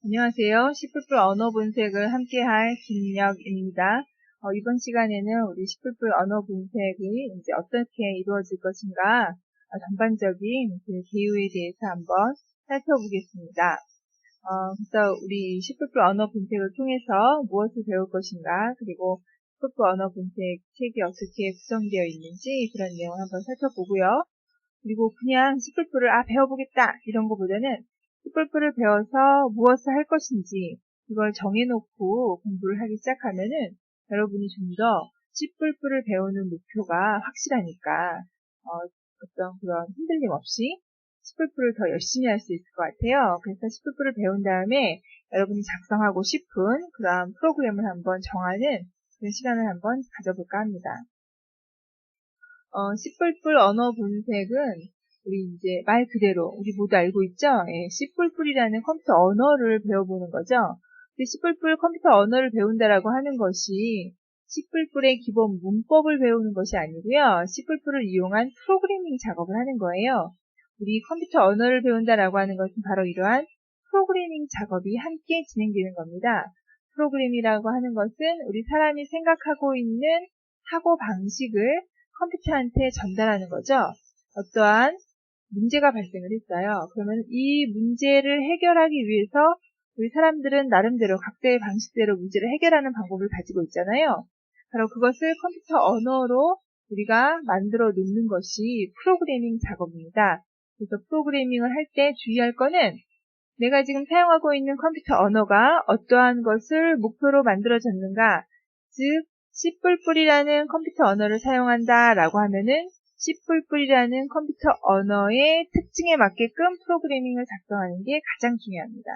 안녕하세요. C++ 언어 분석을 함께할 김력입니다. 이번 시간에는 우리 C++ 언어 분석이 이제 어떻게 이루어질 것인가 전반적인 그 개요에 대해서 한번 살펴보겠습니다. 그래서 우리 C++ 언어 분석을 통해서 무엇을 배울 것인가, 그리고 C++ 언어 분석 책이 어떻게 구성되어 있는지 그런 내용을 한번 살펴보고요. 그리고 그냥 C++를 배워보겠다 이런 것보다는 C++를 배워서 무엇을 할 것인지 이걸 정해놓고 공부를 하기 시작하면은 여러분이 좀 더 C++를 배우는 목표가 확실하니까 어떤 그런 흔들림 없이 C++를 더 열심히 할 수 있을 것 같아요. 그래서 C++를 배운 다음에 여러분이 작성하고 싶은 그런 프로그램을 한번 정하는 그런 시간을 한번 가져볼까 합니다. C++ 언어 분석은 우리 이제 말 그대로 우리 모두 알고 있죠? 예, C++이라는 컴퓨터 언어를 배워보는 거죠. 근데 C++ 컴퓨터 언어를 배운다라고 하는 것이 C++의 기본 문법을 배우는 것이 아니고요. C++를 이용한 프로그래밍 작업을 하는 거예요. 우리 컴퓨터 언어를 배운다라고 하는 것은 바로 이러한 프로그래밍 작업이 함께 진행되는 겁니다. 프로그램이라고 하는 것은 우리 사람이 생각하고 있는 사고 방식을 컴퓨터한테 전달하는 거죠. 어떠한 문제가 발생을 했어요. 그러면 이 문제를 해결하기 위해서 우리 사람들은 나름대로 각자의 방식대로 문제를 해결하는 방법을 가지고 있잖아요. 바로 그것을 컴퓨터 언어로 우리가 만들어 놓는 것이 프로그래밍 작업입니다. 그래서 프로그래밍을 할 때 주의할 거는 내가 지금 사용하고 있는 컴퓨터 언어가 어떠한 것을 목표로 만들어졌는가, 즉 C++이라는 컴퓨터 언어를 사용한다라고 하면은 C++이라는 컴퓨터 언어의 특징에 맞게끔 프로그래밍을 작성하는 게 가장 중요합니다.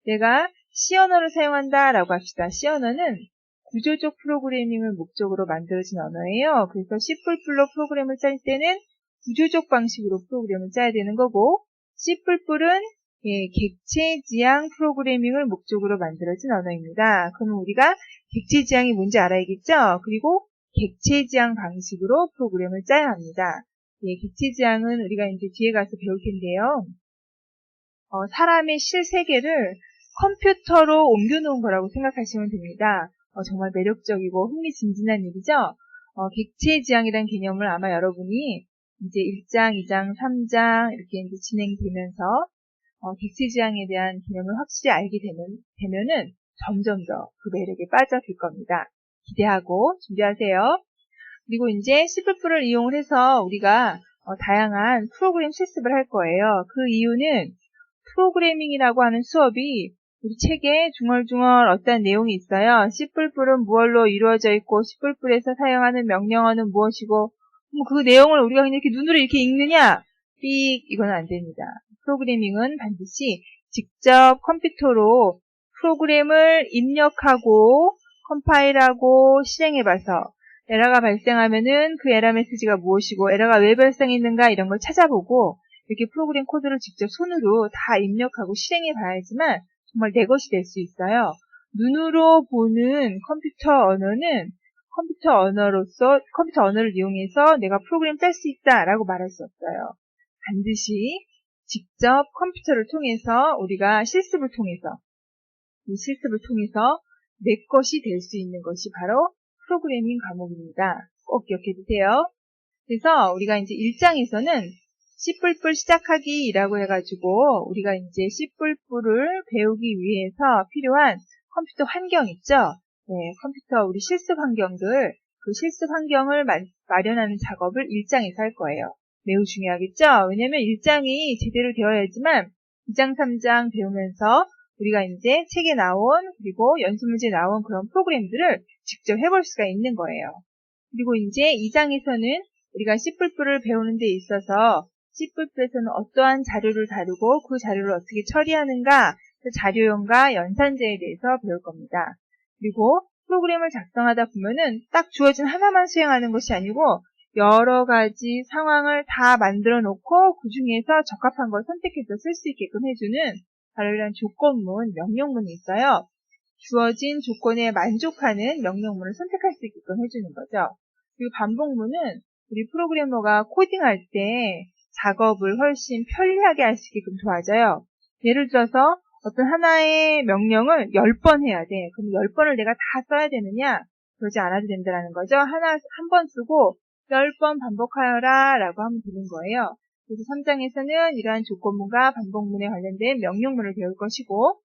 내가 C 언어를 사용한다라고 합시다. C 언어는 구조적 프로그래밍을 목적으로 만들어진 언어예요. 그래서 C++로 프로그램을 짤 때는 구조적 방식으로 프로그램을 짜야 되는 거고, C++은 객체지향 프로그래밍을 목적으로 만들어진 언어입니다. 그러면 우리가 객체지향이 뭔지 알아야겠죠? 그리고 객체지향 방식으로 프로그램을 짜야 합니다. 객체지향은 우리가 이제 뒤에 가서 배울 텐데요. 사람의 실세계를 컴퓨터로 옮겨놓은 거라고 생각하시면 됩니다. 정말 매력적이고 흥미진진한 일이죠? 객체지향이라는 개념을 아마 여러분이 이제 1장, 2장, 3장 이렇게 이제 진행되면서 객체지향에 대한 개념을 확실히 알게 되면은 점점 더 그 매력에 빠져들 겁니다. 기대하고 준비하세요. 그리고 이제 C++를 이용을 해서 우리가 다양한 프로그램 실습을 할 거예요. 그 이유는 프로그래밍이라고 하는 수업이 우리 책에 중얼중얼 어떤 내용이 있어요. C++은 무엇로 이루어져 있고 C++에서 사용하는 명령어는 무엇이고 그 내용을 우리가 그냥 이렇게 눈으로 이렇게 읽느냐? 이건 안 됩니다. 프로그래밍은 반드시 직접 컴퓨터로 프로그램을 입력하고 컴파일하고 실행해봐서 에러가 발생하면은 그 에러 메시지가 무엇이고 에러가 왜 발생했는가 이런 걸 찾아보고 이렇게 프로그램 코드를 직접 손으로 다 입력하고 실행해 봐야지만 정말 내 것이 될 수 있어요. 눈으로 보는 컴퓨터 언어는 컴퓨터 언어를 이용해서 내가 프로그램 짤 수 있다라고 말할 수 없어요. 반드시 직접 컴퓨터를 통해서 우리가 실습을 통해서 내 것이 될 수 있는 것이 바로 프로그래밍 과목입니다. 꼭 기억해 두세요. 그래서 우리가 이제 1장에서는 C++ 시작하기라고 해가지고 우리가 이제 C++를 배우기 위해서 필요한 컴퓨터 환경 있죠? 네, 컴퓨터 우리 실습 환경들, 그 실습 환경을 마련하는 작업을 1장에서 할 거예요. 매우 중요하겠죠? 왜냐면 1장이 제대로 되어야지만 2장, 3장 배우면서 우리가 이제 책에 나온 그리고 연습문제에 나온 그런 프로그램들을 직접 해볼 수가 있는 거예요. 그리고 이제 2장에서는 우리가 C++를 배우는 데 있어서 C++에서는 어떠한 자료를 다루고 그 자료를 어떻게 처리하는가, 그 자료형과 연산제에 대해서 배울 겁니다. 그리고 프로그램을 작성하다 보면은 딱 주어진 하나만 수행하는 것이 아니고 여러 가지 상황을 다 만들어 놓고 그 중에서 적합한 걸 선택해서 쓸 수 있게끔 해주는 바로 이런 조건문, 명령문이 있어요. 주어진 조건에 만족하는 명령문을 선택할 수 있게끔 해주는 거죠. 그리고 반복문은 우리 프로그래머가 코딩할 때 작업을 훨씬 편리하게 할 수 있게끔 도와줘요. 예를 들어서 어떤 하나의 명령을 10번 해야 돼. 그럼 10번을 내가 다 써야 되느냐? 그러지 않아도 된다는 거죠. 한 번 쓰고 10번 반복하여라 라고 하면 되는 거예요. 그래서 3장에서는 이러한 조건문과 반복문에 관련된 명령문을 배울 것이고,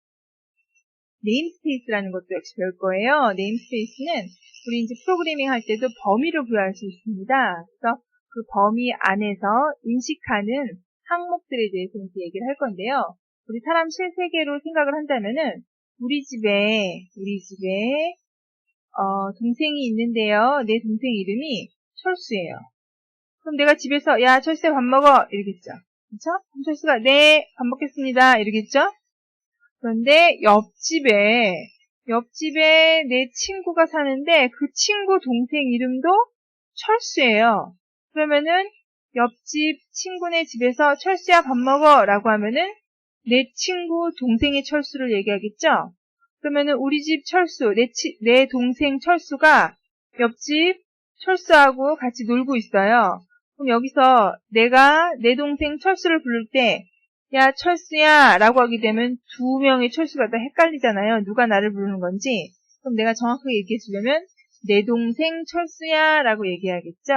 네임스페이스라는 것도 역시 배울 거예요. 네임스페이스는 우리 이제 프로그래밍 할 때도 범위를 부여할 수 있습니다. 그래서 그 범위 안에서 인식하는 항목들에 대해서 이제 얘기를 할 건데요. 우리 사람 실세계로 생각을 한다면은 우리 집에 동생이 있는데요. 내 동생 이름이 철수예요. 그럼 내가 집에서 야 철수야 밥 먹어 이러겠죠. 그렇죠? 그럼 철수가 네 밥 먹겠습니다 이러겠죠. 그런데 옆집에 내 친구가 사는데 그 친구 동생 이름도 철수예요. 그러면은 옆집 친구네 집에서 철수야 밥 먹어 라고 하면은 내 친구 동생의 철수를 얘기하겠죠. 그러면은 우리 집 철수, 내 동생 철수가 옆집 철수하고 같이 놀고 있어요. 그럼 여기서 내가 내 동생 철수를 부를 때 야 철수야 라고 하게 되면 두 명의 철수가 다 헷갈리잖아요. 누가 나를 부르는 건지. 그럼 내가 정확하게 얘기해 주려면 내 동생 철수야 라고 얘기하겠죠.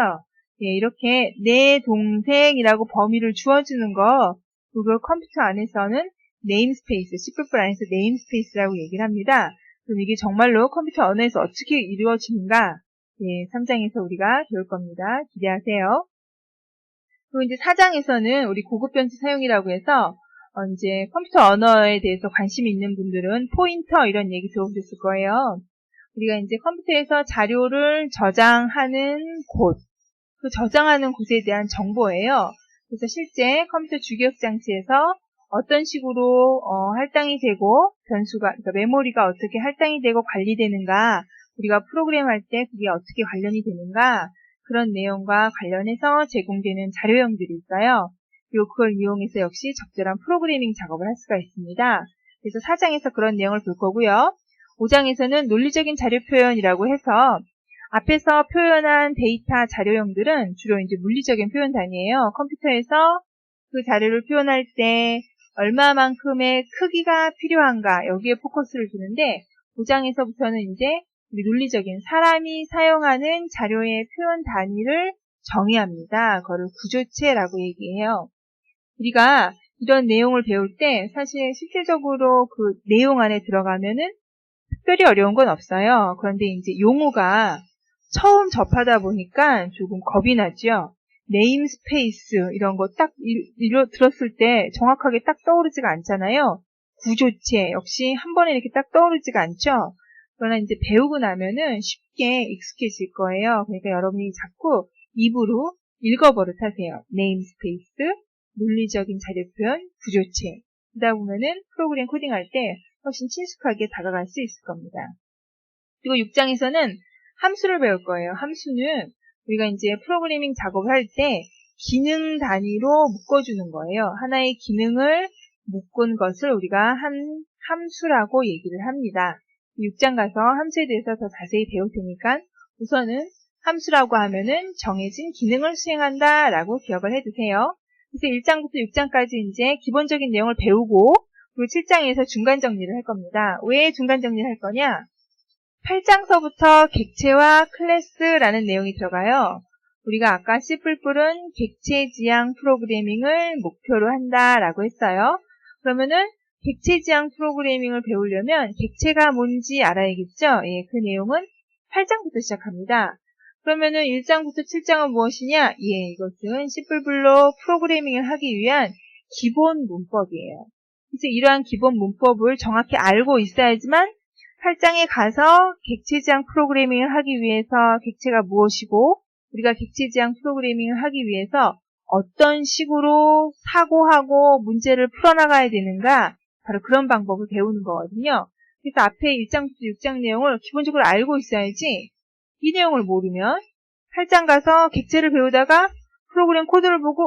예, 이렇게 내 동생이라고 범위를 주어주는 거, 그걸 컴퓨터 안에서는 네임스페이스, C++ 안에서 네임스페이스라고 얘기를 합니다. 그럼 이게 정말로 컴퓨터 언어에서 어떻게 이루어지는가? 예, 3장에서 우리가 배울 겁니다. 기대하세요. 그리고 이제 4장에서는 우리 고급 변수 사용이라고 해서 이제 컴퓨터 언어에 대해서 관심이 있는 분들은 포인터 이런 얘기 들어보셨을 거예요. 우리가 이제 컴퓨터에서 자료를 저장하는 곳, 그 저장하는 곳에 대한 정보예요. 그래서 실제 컴퓨터 주기억 장치에서 어떤 식으로 할당이 되고 변수가, 그러니까 메모리가 어떻게 할당이 되고 관리되는가, 우리가 프로그램 할 때 그게 어떻게 관련이 되는가, 그런 내용과 관련해서 제공되는 자료형들이 있어요. 그리고 그걸 이용해서 역시 적절한 프로그래밍 작업을 할 수가 있습니다. 그래서 4장에서 그런 내용을 볼 거고요. 5장에서는 논리적인 자료 표현이라고 해서 앞에서 표현한 데이터 자료형들은 주로 이제 물리적인 표현 단위예요. 컴퓨터에서 그 자료를 표현할 때 얼마만큼의 크기가 필요한가 여기에 포커스를 두는데 5장에서부터는 이제 우리 논리적인 사람이 사용하는 자료의 표현 단위를 정의합니다. 그거를 구조체라고 얘기해요. 우리가 이런 내용을 배울 때 사실 실질적으로 그 내용 안에 들어가면은 특별히 어려운 건 없어요. 그런데 이제 용어가 처음 접하다 보니까 조금 겁이 나죠. 네임스페이스 이런 거 딱 들었을 때 정확하게 딱 떠오르지가 않잖아요. 구조체 역시 한 번에 이렇게 딱 떠오르지가 않죠. 그러나 이제 배우고 나면은 쉽게 익숙해질 거예요. 그러니까 여러분이 자꾸 입으로 읽어버릇 하세요. 네임스페이스, 논리적인 자료 표현, 구조체. 그러다 보면은 프로그램 코딩할 때 훨씬 친숙하게 다가갈 수 있을 겁니다. 그리고 6장에서는 함수를 배울 거예요. 함수는 우리가 이제 프로그래밍 작업을 할 때 기능 단위로 묶어주는 거예요. 하나의 기능을 묶은 것을 우리가 한 함수라고 얘기를 합니다. 6장 가서 함수에 대해서 더 자세히 배울 테니까 우선은 함수라고 하면은 정해진 기능을 수행한다 라고 기억을 해두세요. 그래서 1장부터 6장까지 이제 기본적인 내용을 배우고 그리고 7장에서 중간 정리를 할 겁니다. 왜 중간 정리를 할 거냐? 8장서부터 객체와 클래스라는 내용이 들어가요. 우리가 아까 C++은 객체 지향 프로그래밍을 목표로 한다라고 했어요. 그러면은 객체 지향 프로그래밍을 배우려면 객체가 뭔지 알아야겠죠? 예, 그 내용은 8장부터 시작합니다. 그러면은 1장부터 7장은 무엇이냐? 예, 이것은 C++로 프로그래밍을 하기 위한 기본 문법이에요. 그래서 이러한 기본 문법을 정확히 알고 있어야지만 8장에 가서 객체 지향 프로그래밍을 하기 위해서 객체가 무엇이고 우리가 객체 지향 프로그래밍을 하기 위해서 어떤 식으로 사고하고 문제를 풀어나가야 되는가 바로 그런 방법을 배우는 거거든요. 그래서 앞에 1장부터 6장 내용을 기본적으로 알고 있어야지 이 내용을 모르면 8장 가서 객체를 배우다가 프로그램 코드를 보고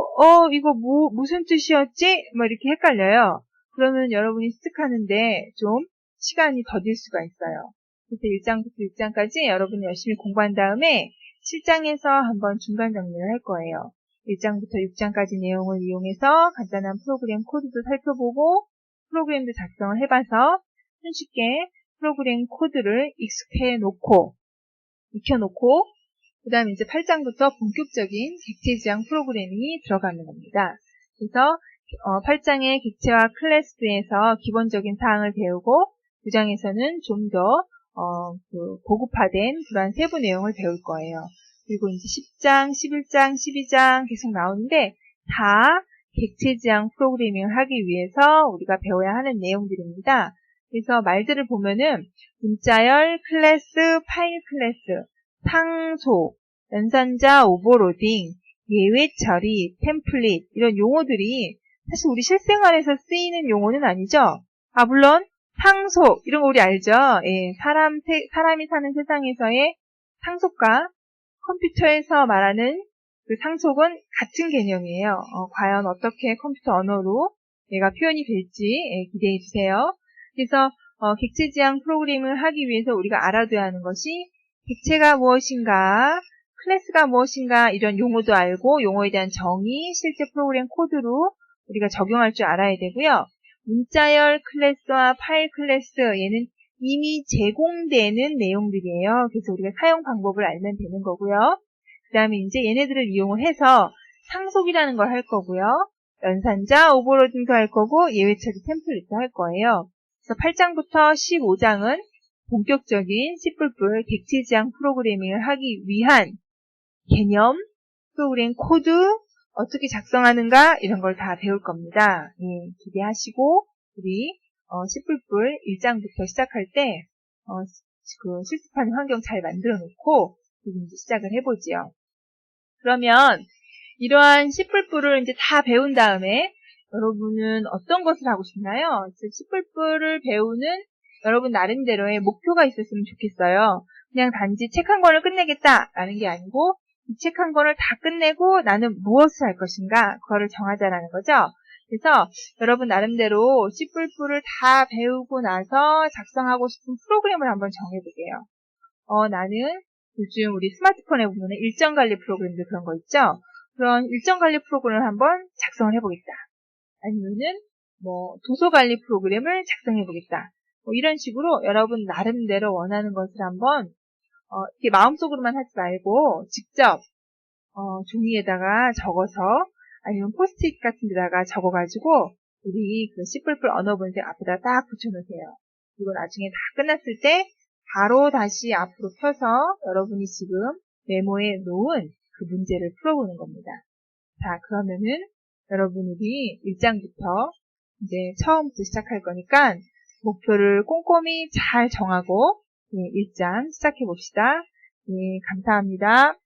이거 무슨 뜻이었지? 뭐 이렇게 헷갈려요. 그러면 여러분이 습득하는데 좀 시간이 더딜 수가 있어요. 그래서 1장부터 6장까지 여러분이 열심히 공부한 다음에 7장에서 한번 중간 정리를 할 거예요. 1장부터 6장까지 내용을 이용해서 간단한 프로그램 코드도 살펴보고 프로그램도 작성을 해봐서 손쉽게 프로그램 코드를 익혀놓고 그 다음에 이제 8장부터 본격적인 객체 지향 프로그래밍이 들어가는 겁니다. 그래서 8장의 객체와 클래스에서 기본적인 사항을 배우고 9장에서는 좀 더 고급화된 그러한 세부 내용을 배울 거예요. 그리고 이제 10장, 11장, 12장 계속 나오는데 다 객체 지향 프로그래밍을 하기 위해서 우리가 배워야 하는 내용들입니다. 그래서 말들을 보면은 문자열, 클래스, 파일 클래스, 상소, 연산자, 오버로딩, 예외 처리, 템플릿 이런 용어들이 사실 우리 실생활에서 쓰이는 용어는 아니죠. 물론 상속 이런 거 우리 알죠. 예, 사람이 사는 세상에서의 상속과 컴퓨터에서 말하는 그 상속은 같은 개념이에요. 과연 어떻게 컴퓨터 언어로 얘가 표현이 될지 기대해 주세요. 그래서 객체 지향 프로그램을 하기 위해서 우리가 알아둬야 하는 것이 객체가 무엇인가, 클래스가 무엇인가 이런 용어도 알고 용어에 대한 정의, 실제 프로그램 코드로 우리가 적용할 줄 알아야 되고요. 문자열 클래스와 파일 클래스 얘는 이미 제공되는 내용들이에요. 그래서 우리가 사용 방법을 알면 되는 거고요. 그 다음에 이제 얘네들을 이용을 해서 상속이라는 걸 할 거고요. 연산자, 오버로딩도 할 거고 예외 처리 템플릿도 할 거예요. 그래서 8장부터 15장은 본격적인 C++ 객체 지향 프로그래밍을 하기 위한 개념, 프로그램 코드, 어떻게 작성하는가 이런 걸 다 배울 겁니다. 예, 기대하시고 우리 C++ 1장부터 시작할 때 그 실습하는 환경 잘 만들어 놓고 이제 시작을 해보지요. 그러면 이러한 C++를 이제 다 배운 다음에 여러분은 어떤 것을 하고 싶나요? C++를 배우는 여러분 나름대로의 목표가 있었으면 좋겠어요. 그냥 단지 책 한 권을 끝내겠다라는 게 아니고 이 책 한 권을 다 끝내고 나는 무엇을 할 것인가 그거를 정하자라는 거죠. 그래서 여러분 나름대로 C++를 다 배우고 나서 작성하고 싶은 프로그램을 한번 정해보게요. 나는 요즘 우리 스마트폰에 보면 일정 관리 프로그램들 그런 거 있죠. 그런 일정 관리 프로그램을 한번 작성을 해보겠다. 아니면은 도서 관리 프로그램을 작성해보겠다. 이런 식으로 여러분 나름대로 원하는 것을 한번 이렇게 마음속으로만 하지 말고 직접 종이에다가 적어서 아니면 포스트잇 같은 데다가 적어가지고 우리 그 C++ 언어 분석 앞에다 딱 붙여놓으세요. 그리고 나중에 다 끝났을 때 바로 다시 앞으로 펴서 여러분이 지금 메모에 놓은 그 문제를 풀어보는 겁니다. 자, 그러면은 여러분 우리 1장부터 이제 처음부터 시작할 거니까 목표를 꼼꼼히 잘 정하고 1장 시작해 봅시다. 네, 감사합니다.